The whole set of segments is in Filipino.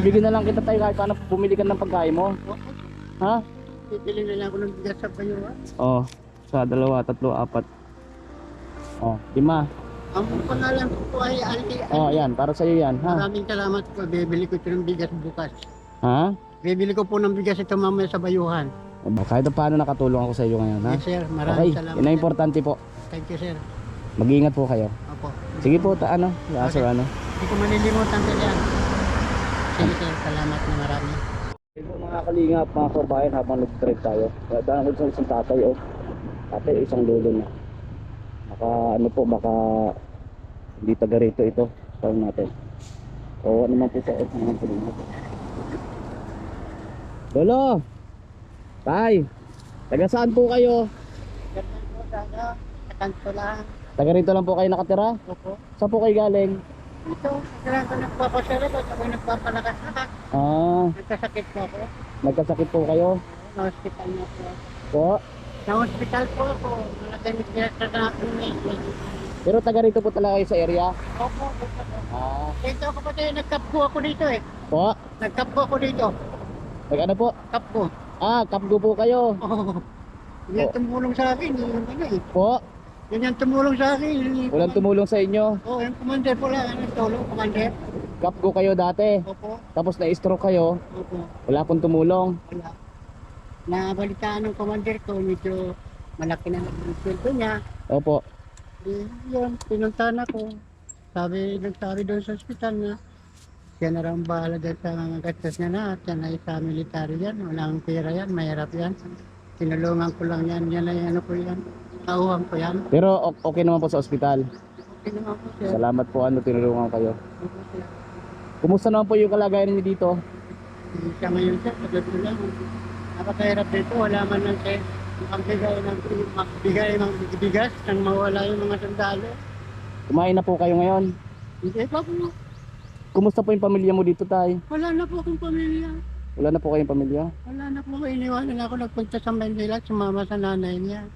Bibigyan na lang kita tayo kahit paano bumili ka ng pagkain mo. Ha? Bibili na lang ako ng bigas sa Bayuhan. Oh, sa dalawa, tatlo, apat. Oh, 5. Ang pangalan ko po ay Ali. Oh, yan, para sa iyo yan, ha? Maraming salamat po. Bibili ko ito ng bigas bukas. Ha? Bibili ko po ng bigas ito mamaya sa Bayuhan. Oh, kahit paano nakatulong ako sa iyo ngayon, ha? Yes sir, Okay, maraming salamat. yun ang importante po. Thank you sir. Mag-iingat po kayo. Opo. Sige po, ano? Sir, ano? Hindi ko manilimutan sir yan. Sige sir, salamat na marami. Ito mga kalingap, mga kabayan, habang nag-trek tayo. Dahil ko sa isang tatay, oh. Tatay, isang lolo na. Baka ano po, baka hindi taga rito ito. Tawag natin. O ano man po sa mga kalingap. Lolo! Tay! Taga saan po kayo? Ganun po sana, sa kanto lang. Taga rito lang po kayo nakatira? Opo. Saan po kayo galing? Ito, kailangan ko nagpapasarap at ako nagpapalakas-lakas. Ah, Nagkasakit po ako. nagkasakit po kayo? Na-hospital na po. Po? Na-hospital po ako. Malaking pinagsasabi ako ngayon. Pero taga rito po talaga kayo sa area? Opo, opo. Ah, Dito ako pati, nagkapko ako dito eh. po? Nagkapko ako dito. Nag ano po? Kapko. Ah, kapgo po kayo. Oo. Yan tumulong sa akin. Yung ano eh. Po? Yun yung tumulong sa akin. Walang tumulong sa inyo. Oo, yung commander po lang. Nagtulong, commander. Kapgo kayo dati. Opo. Tapos na-stroke kayo. Opo. Wala pong tumulong. Wala. Nabalitaan ng commander ko, medyo malaki na ang sweldo niya. Opo. Yun, pinuntahan ako. Nagsabi doon sa ospital na siya na rin bahala dahil sa mga gastos niya na at yan ay sa military yan. Walang pera yan, mahirap yan. Tinulungan ko lang yan, yan ay ano ko yan. Nauhan ko yan. Pero okay naman po sa ospital. Okay naman po siya. Salamat po, ano, tinulungan kayo. Opo, siya. Kumusta naman po yung kalagayan niyo dito? Hindi siya ngayon siya, pagod ko lang. Napakahirap dito, wala man lang siya magbigay ng bigas nang mawala yung mga sundalo. Kumain na po kayo ngayon. Hindi pa po. Kumusta po yung pamilya mo dito, tay? Wala na po akong pamilya. Wala na po kayong pamilya? Wala na po. Iniwanan ako nagpunta sa Manila, sumama sa nanay niya.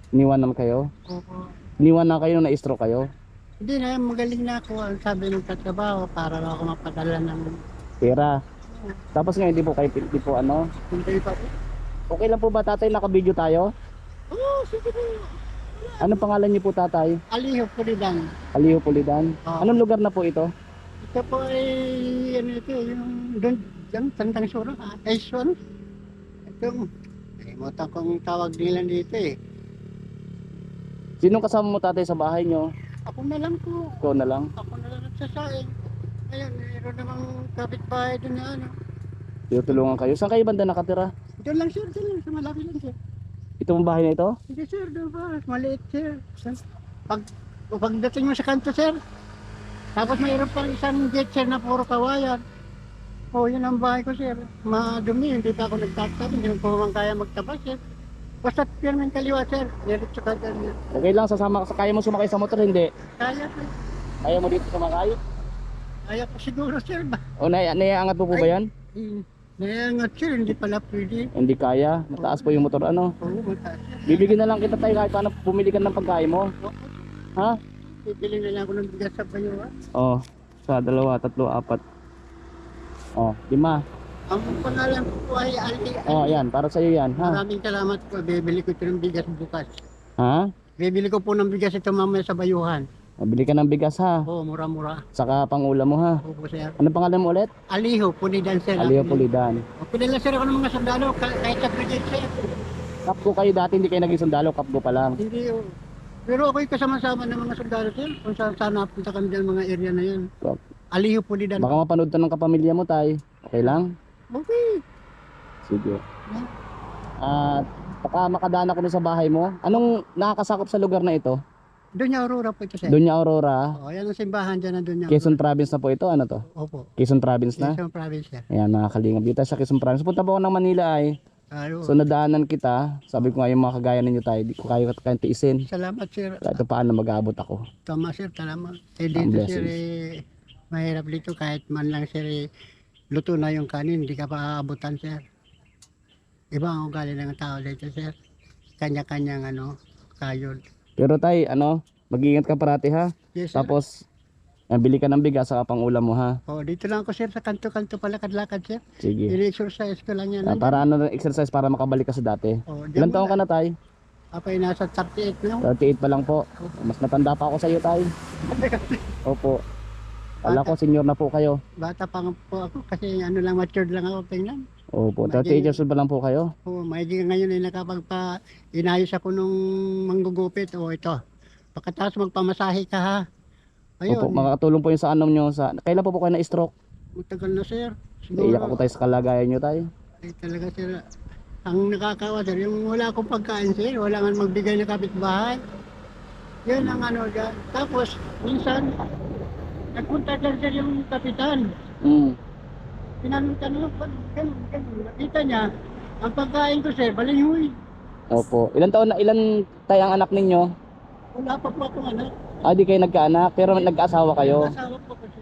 Iniwan naman kayo? Opo. Iniwan na kayo nung na-stroke kayo? Hindi na, magaling na ako. Ang sabi ng tatrabaho, para ako mapadala ng... Pera. Tapos ngayon, di po ano? Hindi pa po. Okay lang po ba, tatay? Naka-video tayo? Oo, sige po. Anong pangalan niyo po, tatay? Aliho Pulidan. Aliho Pulidan. Oo. Anong lugar na po ito? Ito po ay, ano ito, yung doon, yung Tandang Sura, Aison. Ito, kalimutan kong tawag nila dito eh. Sinong kasama mo, tatay, sa bahay niyo? Ako na lang po. Ikaw na lang? Ako na lang nagsasaing. Ayun, mayroon namang kapitbahay doon na ano. Tinutulungan kayo. Saan kayo banda nakatira? Doon lang sir, doon lang, sa malapit lang sir. Itong bahay na ito? Hindi sir, doon pa, maliit sir. Pagdating mo sa kanto sir, tapos mayroon pang isang gate sir na puro kawayan. Oh, yun ang bahay ko sir. Madumi, hindi pa ako nagtatap, hindi ko man kaya magtabas sir. Basta yan ng kaliwa sir, diretso ka dyan. Okay lang, kaya mo sumakay sa motor, hindi? Kaya sir, Kaya mo dito sumakay? kaya ko siguro sir ba? O naiangat mo po ba yan? Nayangat sir, hindi pala pwede. Hindi kaya, mataas po yung motor, ano? Oo, mataas sir. Bibigyan na lang kita tayo kahit paano bumili ka ng pagkain mo. Ha? Bibili na lang ako ng bigas sa Bayuhan. Oh, sa dalawa, tatlo, apat. Oh, 5. Ang pangalan ko po ay Ali. Oh, yan, para sa iyo yan, ha? Maraming salamat po. Bibili ko ito ng bigas bukas. Ha? Bibili ko po ng bigas ito mamaya sa Bayuhan. Bili ka ng bigas, ha? Oo, mura-mura. Saka pangulam mo, ha? Opo sir. Ano pangalan mo ulit? Aliho, Pulidan sir. Aliho Pulidan. Pinala sir ako ng mga sundalo kahit sa brigade sir. Kapgo kayo dati, hindi kayo naging sundalo, kapgo pa lang. Hindi oh. Pero ako'y kasama-sama ng mga sundalo sir. Kung saan saan napunta kami dyan mga area na yan. So, Aliho, Pulidan. baka mapanood to ng kapamilya mo, tay. Okay lang? Okay. Sige. At baka makadaan ako sa bahay mo. Anong nakakasakop sa lugar na ito? Doña Aurora po ito sir. Doña Aurora, Oh, yan ang simbahan dyan na Doña Quezon Province na po ito. Ano to? Opo. Quezon Province na? Quezon Province sir. Ayan, mga kalingap. Dito sa Quezon Province. Punta po ako ng Manila ay. Ayun. So nadaanan kita. Sabi ko nga yung mga kagaya ninyo tayo. Di ko kayo tiisin. Salamat sir. Kahit paano mag-aabot ako. Tama sir, salamat. Eh Ang dito blessings. sir, mahirap dito kahit man lang sir, luto na yung kanin, hindi ka pa aabutan sir. Iba ang ugali ng tao dito sir. Kanya-kanyang kayod. Pero tay, ano, mag-iingat ka parati, ha? Yes sir. Tapos Yan, bili ka ng bigas sa pang ulam mo ha. Oh, dito lang ako sir sa kanto-kanto palakad-lakad sir. Sige. Ini-exercise ko lang yan. Para ano exercise para makabalik ka sa dati. Oh, Ilan taon ka na tay? Ako ay nasa 38 lang. 38 pa lang po. Mas natanda pa ako sa iyo tay. Opo. Kala ko senior na po kayo. Bata pa nga po ako kasi ano lang matured lang ako tingnan. Opo, 38 years old pa lang po kayo. Oh, maigi ngayon ay inayos ako nung manggugupit. Oh, ito. Pagkatapos magpamasahe ka ha. Opo, Ayun. makakatulong po yung sa anong nyo sa... Kailan po kayo na-stroke? Matagal na sir. Iyak ako tayo sa kalagayan nyo tayo. Ay talaga sir. Ang nakakawa sir, yung wala akong pagkain sir, wala nga magbigay ng kapitbahay. Yan ang ano dyan. Tapos, minsan, nagpunta dyan sir yung kapitan. Tinanong-tanong, ganun. Nakita niya, ang pagkain ko sir, balinhoy. Opo. Ilan tayo ang anak ninyo? Wala pa po akong anak. Di kayo nagkaanak, pero nag-asawa kayo. Asawa po kasi.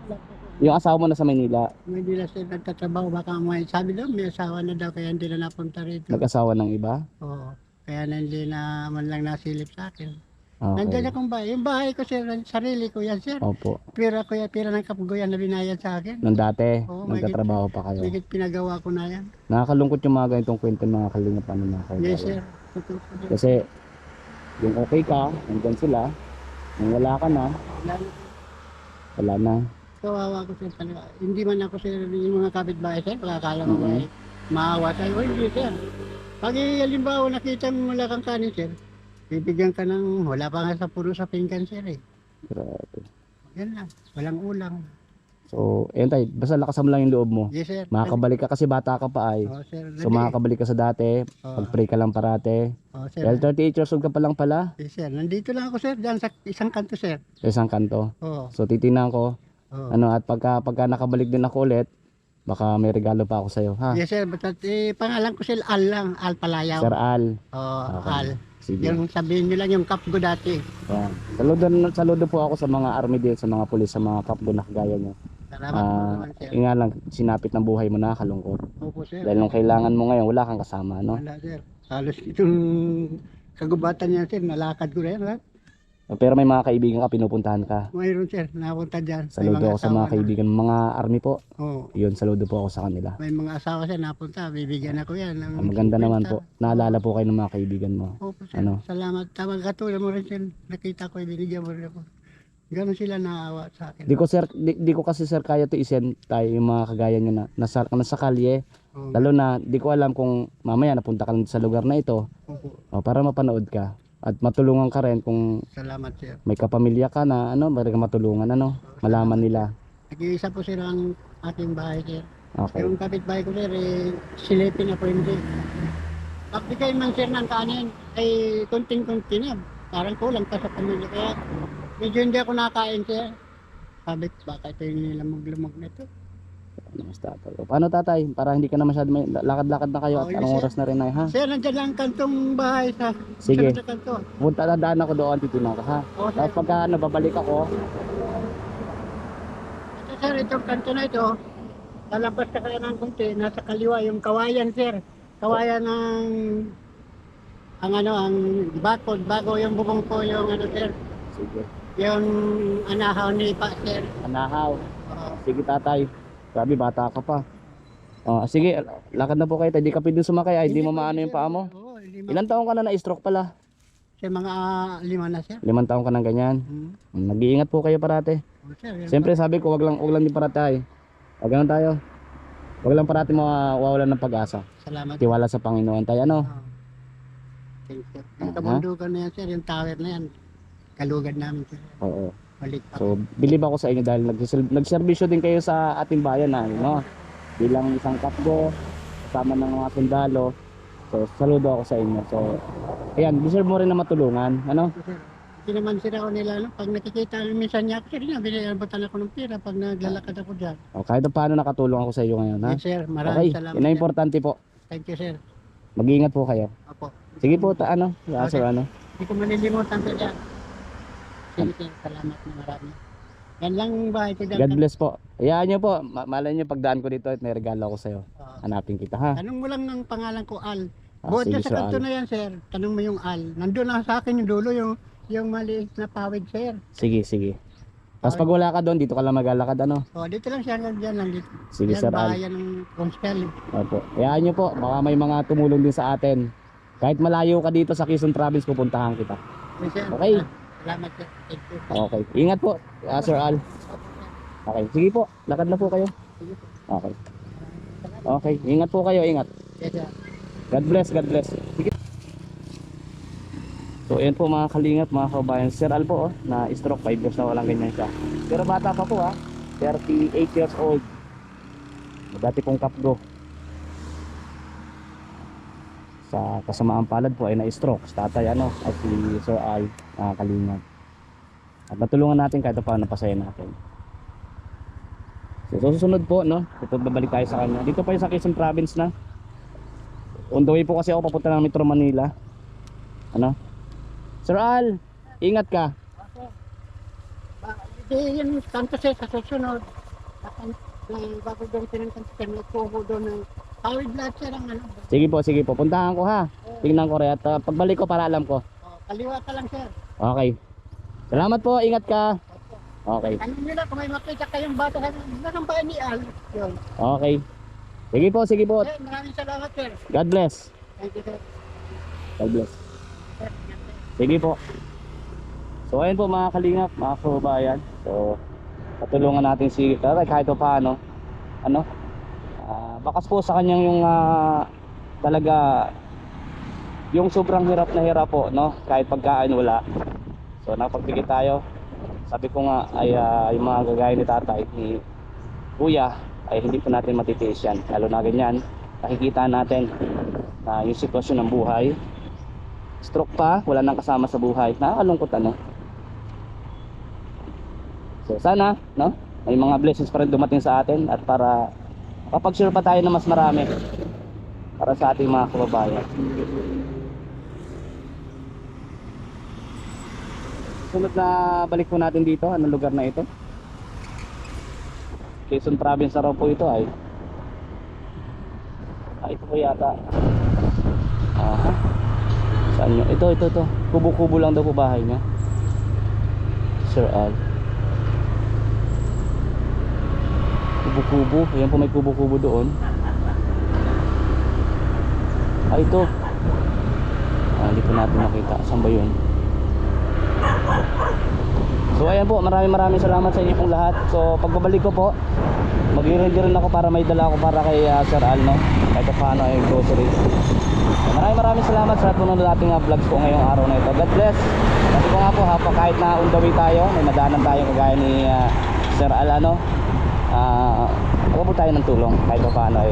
Wala pa po. Yung asawa mo nasa Maynila, Hindi na sir nagtatrabaho, baka may sabi daw, may asawa na daw, kaya hindi na napunta rito. nag-asawa ng iba. Oo. Kaya na hindi na man lang nasilip sa akin. Okay. Nandiyan akong bahay. Yung bahay ko sir, sarili ko yan sir. Opo. Pira ko yan, pira ng kapugoyan na binayad sa akin. Nung dati, Oo, nagtatrabaho pa kayo. Bigit pinagawa ko na yan. Nakakalungkot yung mga ganitong kwento ng mga kalingap ano mga kayo. Yes sir. Totoo po, sir. Kasi, yung okay ka, nandyan sila. Nung wala ka na, wala na. Kawawa ko sir talaga. Hindi man ako sir, yung mga kapitbahay sir, pagkakala ko Mhm. ay maawa tayo. O hindi sir. Pag halimbawa nakita mo wala kang kanin sir, bibigyan ka ng, wala pa nga sa puro sa pinggan sir eh. Grabe. Yan lang, walang ulang. So, ayun tayo, basta lakasan mo lang yung loob mo. Yes sir. Makakabalik ka kasi bata ka pa ay. Oh, sir. So makakabalik ka sa dati, Oo. pag-pray ka lang parate. Oh, sir. Dahil 38 years old ka pa lang pala, Yes sir. Nandito lang ako sir, dyan sa isang kanto sir. sa isang kanto. Oo. So titingnan ko, Oh. ano, at pagka nakabalik din ako ulit, baka may regalo pa ako sa'yo, ha? Yes sir, but pangalan ko sir Al lang, Al Palayaw. Sir Al. Oh, Okay. Al. Sige. Yung sabihin nyo lang yung cup ko dati. Yan. Saludo po ako sa mga army din, sa mga pulis, sa mga kapgo na kagaya nyo. Salamat po naman sir. Nga lang, sinapit ng buhay mo na, kalungkot. Opo sir. Dahil nung kailangan mo ngayon, wala kang kasama, no? Wala sir. Halos itong kagubatan niya sir, nalakad ko rin. Ha? Pero may mga kaibigan ka, pinupuntahan ka. Mayroon sir, napunta dyan. May Saludo mga ako sa asawa mga na. kaibigan, mga army po. Oo. Yun, saludo po ako sa kanila. May mga asawa sir, napunta. Bibigyan ako yan. Ng Maganda 50. naman po. Naalala po kayo ng mga kaibigan mo. Opo sir. Ano? Salamat. Tawag katulad mo rin sir. Nakita ko, binigyan mo rin ako. Ganon sila naawa sa akin. Di ko kasi sir kaya to isend tayo yung mga kagaya nyo na nasa kalye. Oo. Lalo na di ko alam kung mamaya napunta ka lang sa lugar na ito Opo. para mapanood ka at matulungan ka rin kung Salamat sir. may kapamilya ka na ano, bari ka matulungan ano, malaman nila. Nag-iisa po sir ang aking bahay sir. Okay. Yung kapitbahay ko sir, silipin ako hindi. Pagbigay man sir ng kanin, ay kunting-kunti na. Parang kulang pa sa pamilya. Kaya medyo hindi ako nakain sir. Sabi ko, baka ito yung nilamog-lamog na ito. Ano mas tatay? O, paano tatay? Para hindi ka na masyado may lakad-lakad na kayo at Okay, anong sir. oras na rin ay ha? Sir, nandiyan lang kantong bahay sa Sige. sa kanto. Punta dadaan ako doon, titingnan ka ha. Oo, sir. Tapos pagka ano, babalik ako, Ito sir, itong kanto na ito, lalabas ka kaya ng kunti, nasa kaliwa yung kawayan sir. Kawayan ng ang ano, ang bakod, bago yung bubong ko yung ano sir, sige. yung anahaw ni Pa sir. Anahaw. Oo. Sige tatay. Grabe bata ka pa. Sige, lakad na po kayo. Hindi ka pwede sumakay. Ay, di mo maano yung paa mo. Oo, Ilan taon ka na na-stroke pala? Sir, mga 5 na sir. 5 taon ka na ganyan. Nag-iingat po kayo parate. Oo, sir, yun Siyempre sabi ko, wag lang din parate ay. Wag ganun tayo. Wag lang parate mawawalan ng pag-asa. Salamat. Tiwala sa Panginoon tayo. Ano? Oo. Thank you. Yung kabundukan na yan sir, yung tower na yan, kalugad namin sir. Oo. Balik pa. So, believe ako sa inyo dahil nagserbisyo din kayo sa ating bayan na, no? Bilang isang kapgo, kasama ng mga sundalo. So, saludo ako sa inyo. So, ayan, deserve mo rin na matulungan, ano? Sir, hindi naman sila ako nila, no? Pag nakikita minsan niya, sir, binilalabutan ako ng pera pag naglalakad ako dyan. O, kahit paano nakatulong ako sa iyo ngayon, ha? Yes sir, Okay, maraming salamat. yun ang sir. importante po. Thank you sir. Mag-iingat po kayo. Opo. Sige po, ano? Sir, ano? Hindi ko malilimutan ko dyan. Sige sir, salamat na marami. Yan lang bahay ko dyan. God bless po. Hayaan nyo po. Malay nyo pagdaan ko dito at may regalo ako sa iyo. Hanapin kita, ha? Tanong mo lang ang pangalan ko, Al. Ah, Buhat sige, ka sa Sir kanto Al. na yan, sir. Tanong mo yung Al. Nandun na sa akin yung dulo, yung maliit na pawid, sir. Sige, sige. Tapos pag wala ka doon, dito ka lang maglalakad, ano? Oh, dito lang siya, dyan lang dito. Sige, Yan, Sir Al. bahayan ng Constel. Opo. Hayaan nyo po, baka may mga tumulong din sa atin. Kahit malayo ka dito sa Quezon Province, pupuntahan kita. Okay. Salamat sir. Thank you. Okay. Ingat po, Sir Al. Okay. Sige po, lakad na po kayo. Sige po. Okay. Okay. Ingat po kayo, ingat. Yes, sir. God bless, God bless. Sige. So ayan po mga kalingap, mga kabayan. Sir Al po, na stroke 5 years na walang ganyan siya. Pero bata pa po 38 years old. Dati pong kapgo. Sa kasamaan palad po ay na-stroke. Sa tatay ay si Sir Al, mga kalingap. At natulungan natin kahit paano pasaya natin. So susunod po, ito babalik tayo sa kanya. Dito pa yung sa Quezon Province na. On the way po kasi ako papunta ng Metro Manila. Sir Al, ingat ka. Hindi yun, tanto sir, sa susunod. Bago doon pinantan sir, nagpuho doon ng hawid lahat sir ang ano. Sige po, puntahan ko ha. Tingnan ko rin at pagbalik ko para alam ko. Oh, kaliwa ka lang sir. Okay. Salamat po, ingat ka. Okay. Ano nyo na, kung may makita kayong bata na ng bayan ni Al. Yun. Okay. Sige po. Sir, maraming salamat sir. God bless. Thank you sir. God bless. Sir, ingat sir. Sige po. So ayun po mga kalingap, mga kababayan. So patulungan natin si Tatay kahit pa paano. Bakas po sa kanyang yung talaga yung sobrang hirap na hirap po, kahit pagkain wala. So napagbigay tayo. Sabi ko nga ay yung mga gagaya ni Tatay, ni Kuya, ay hindi po natin matitiis yan. Lalo na ganyan, nakikita natin na yung sitwasyon ng buhay. Stroke pa, wala nang kasama sa buhay. Nakakalungkot So sana, may mga blessings pa rin dumating sa atin at para kapag-share pa tayo na mas marami para sa ating mga kababayan. Sunod na balik po natin dito, anong lugar na ito? Quezon Province na raw po ito ay. Ito po yata. Aha. Saan nyo? Ito. Kubo-kubo lang daw po bahay niya. Sir Al. Kubo-kubo. Ayan po, may kubo-kubo doon. Ito. Hindi po natin makita. Saan ba yun? So ayan po, maraming salamat sa inyo pong lahat. So pagbabalik ko po, mag-i-ready rin ako para may dala ako para kay Sir Al, kahit paano ay groceries. So, maraming salamat sa lahat po ng ating vlogs po ngayong araw na ito. God bless. Kasi ko nga po, kahit na on the way tayo, may madaanan tayo kagaya ni Sir Al, ako po tayo ng tulong kahit paano ay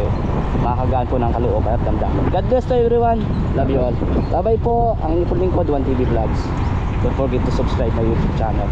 makakagaan po ng kalooban at damdamin. God bless to everyone. Love you all. Bye bye po. Ang inyong lingkod, 1TV Vlogs. Don't forget to subscribe my YouTube channel.